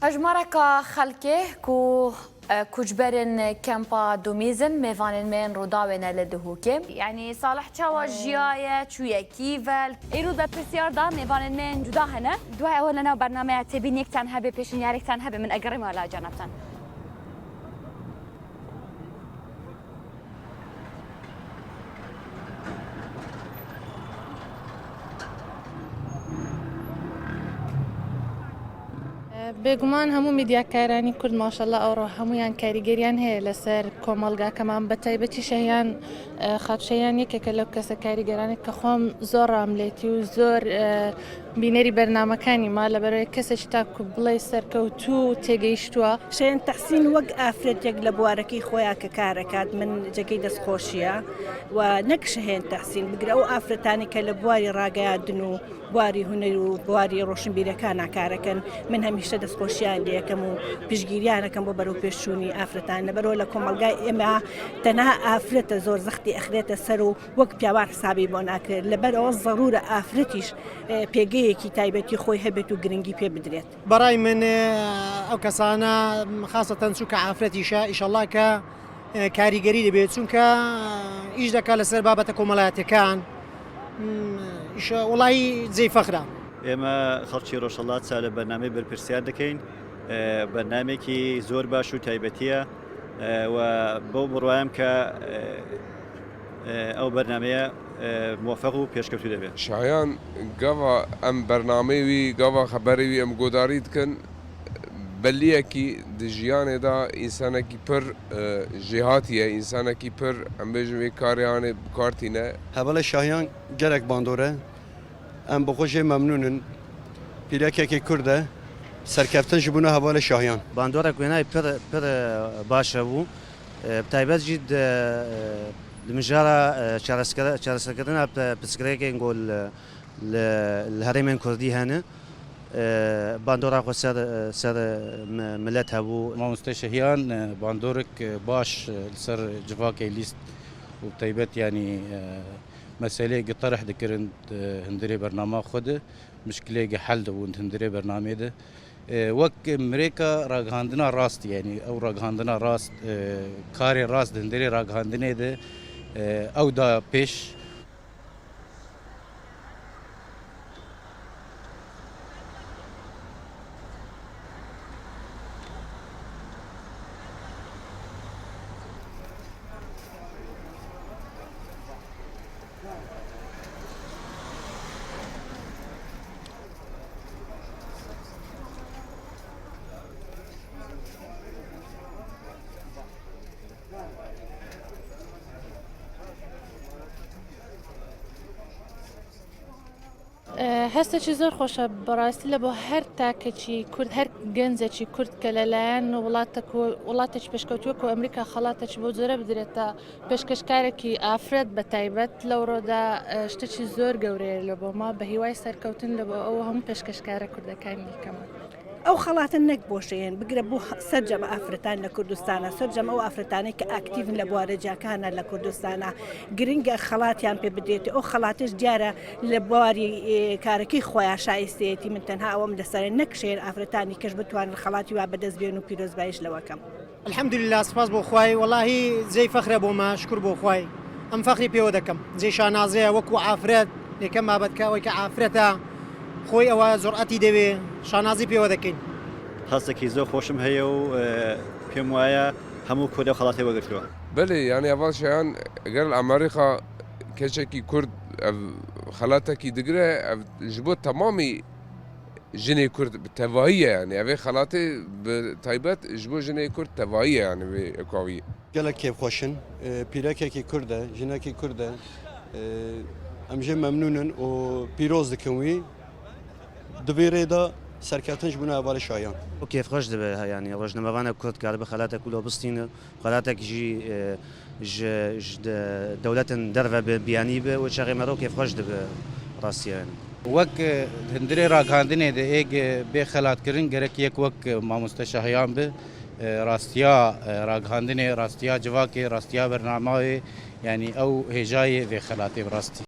هجمارك خلکه کو کجبرن کمپا دومیزن میوانن من روداوین لدهوکه یعنی صالح چاوا جیایه چویه کیول ایرو دا پرسیار دا میوانن من جدا هنه دوای اولنا برنامه تبین یک تن هبه پیشن یارک تن هبه من اگریم والا جانبتن بێگومان هەموو میدیاکارانی کورد ماشەڵڵا ئەوڕۆ هەمویان کاریگەریان هەیە لەسەر کۆمەڵگاکەمان بە تایبەتی شەیان خاپشەیان یەکێکە لەو کەسە کاریگەرانی کە خۆم زۆر ڕاملێتی و زۆر بینەری بەرنامەکانی ما لەبەرەوەی کەسێکی تاکو بڵێ سەرکەوتوو و تێگەیشتووە شەیان تەحسین وەک ئافرەتێک لە بوارەکەی خۆیان کە کارەکات من جێگەی دەستخۆشیە و نەک شەهێن تەحسین بگرە ئەو ئافرەتانی کە لە بواری ڕاگەیاندن و بواری هونەر و بواری ڕۆشنبیرەکان ناکارەکەن من هەمیشە دەستخۆشیان لێەکەم و پشگیریانەکەم بۆ بەرەو پێشچوونی ئافرەتان لەبەرەوە لە کۆمەلگای ئێمە تەنها ئافرەتە زۆر زەختی ئەخرێتە سەر و وەک پیاوان حسابی بۆ ناکرێت لەبەرەوە ضرورە ئافرەتیش پێگەیەکی تایبەتی خۆی هەبێت و گرنگی پێ بدرێت. بەڕای من ئەو کەسانە خاصەتەن چونکە ئافرەتیشە ئیشەڵڵا کە کاریگەری دەبێت چونکە ئیش دەکات لەسەر بابەتە کۆمەڵایەتەکان وڵی جێی فەخرا. ئێمە خەڵکی ڕۆژهەڵات چا لە بەرنامەی بەرپرسیار دەکەین بەرنامێکی زۆر باش و تایبەتیە و بەو بڕوایم کە ئەو بەرنمەیە موفق و پێشکەوتو دەبێت. شایان گاوا ئەم بەرنامەیوی گاوا خەبەرەوی ئەم گۆداری دکەن بەلیەکی دژیانێدا ئینسانێکی پر ژێهاتیە ئینسانێکی پر ئەم بێژوێ کاریانێ بکارتینە هەبەڵە شایان گەرەک باندۆرە ئەم بەخۆشێ مەمنونن پیرەکێکی کووردە سەرکەفتن ji بوونە هەبەڵە شایان باندۆرێک وێنای پر باشە بوو تایبەت جی لمژارە چارەسەرکردنا پسکرێکێن گۆل لە هەرێمێن کوردی هەنە باندۆرا خۆ سەر ملەت هەبوو مامۆستای شەهیان باندۆرێک باش لەسەر جڤاکەی لیست و تایبەت ینی مەسەلەیەکی طرح دەکردن هەندێک بەرنامە خۆدە مشکلەیەکی حەل دەبوون هەندێک بەرنامێدە وەک مرێکە ڕاگەاندنا ڕاست ینی ئەو ڕاگەاندنا ڕاست کارێ ڕاست هەندێک ڕاگەاندنێدە ئەودا پێش هەستێکی زۆر خۆشە بەڕاستی لە بۆ هەر تاکەی کورد هەر گەنجێکی کورد کە لەلایەن وڵاتێکی پێشکەوتووەکە و ئەمریکا خەڵاتێکی بۆ جۆرە بدرێتە پێشکەشکارێکی ئافرەت بە تایبەت لەو ڕۆدا شتێکی زۆر گەورەیە لە بۆ ما بە هیوای سەرکەوتن لە بۆ ئەوە هەموو پێشکەشکارە کوردەکانی دیکەمان. ئەو خەڵاتە نەک بۆشەیەن بگرە بۆ سەررجەمە ئافرەتان لە کوردستانە سەررجەم ئەو ئافرەتانەی کە ئاکتیڤن لە بوارەجاکانە لە کوردستانە گرنگە خەڵاتیان پێ بدرێت ئەو خەڵاتش دیارە لە بواری کارەکەی خۆیان شایستەیەتی من تەنها ئەوم لەسەر نەکشێن ئافرەتانی کەش بتوانن خەڵاتی وا بەدەست بێن و پیرۆزبایش لەوەکەم. الحەمدولله سپاس بۆ خوای وەڵاهی جێی فەخرە بۆمە شکر بۆ خوای ئەم فەخری پێوە دەکەم جێی شانازەیە وەکو ئافرەت یەکەم بابەتکەوەی کە ئافرەتە خۆی ئەوە جورئەتی دەوێ شانازی پێوە دەکەین. هەستێکی زۆر خۆشم هەیە و پێم وایە هەموو کۆدە خەڵاتی وەگرتووە. بەێ ینی ئەڤال شایان گەر ئەمریکا کەچێکی کورد خەلاتێکی دگرە ji بۆ تەمامی ژنێ کورد تەواهیە ینی ئەوێ خەڵاتێ تایبەت ji بۆ ژنێ کورد تەواهیە ینی وێ ئەکاوی gelek kêfxweşin pîrekekî Kurd e jinekî Kurd e em jê memnûnin û pîroz dikin wî di vê rêda سەرکەوتن ji بوونە هەڤارە شایان و کێفخۆش دەبێ ینی ڕۆژنەمەوانە کورد کار بە خەلاتێک و لۆ بستینە خەلاتێکی دەولەتن دەرە بیانی بێ و چاغێمەرە و کێفخۆش دەبێ ڕاستیان. وەک هەندێک ڕاگەاندنێدە ئێک بێ خەلاتکردن گەرەک یەک وەک مامۆستای شەهیان بێ ڕاستیا ڕاگەاندنێ ڕاستیا جڤاکێ ڕاستیا بەرناماوێ ینی ئەو هێژایە vê xelatê bi rastî.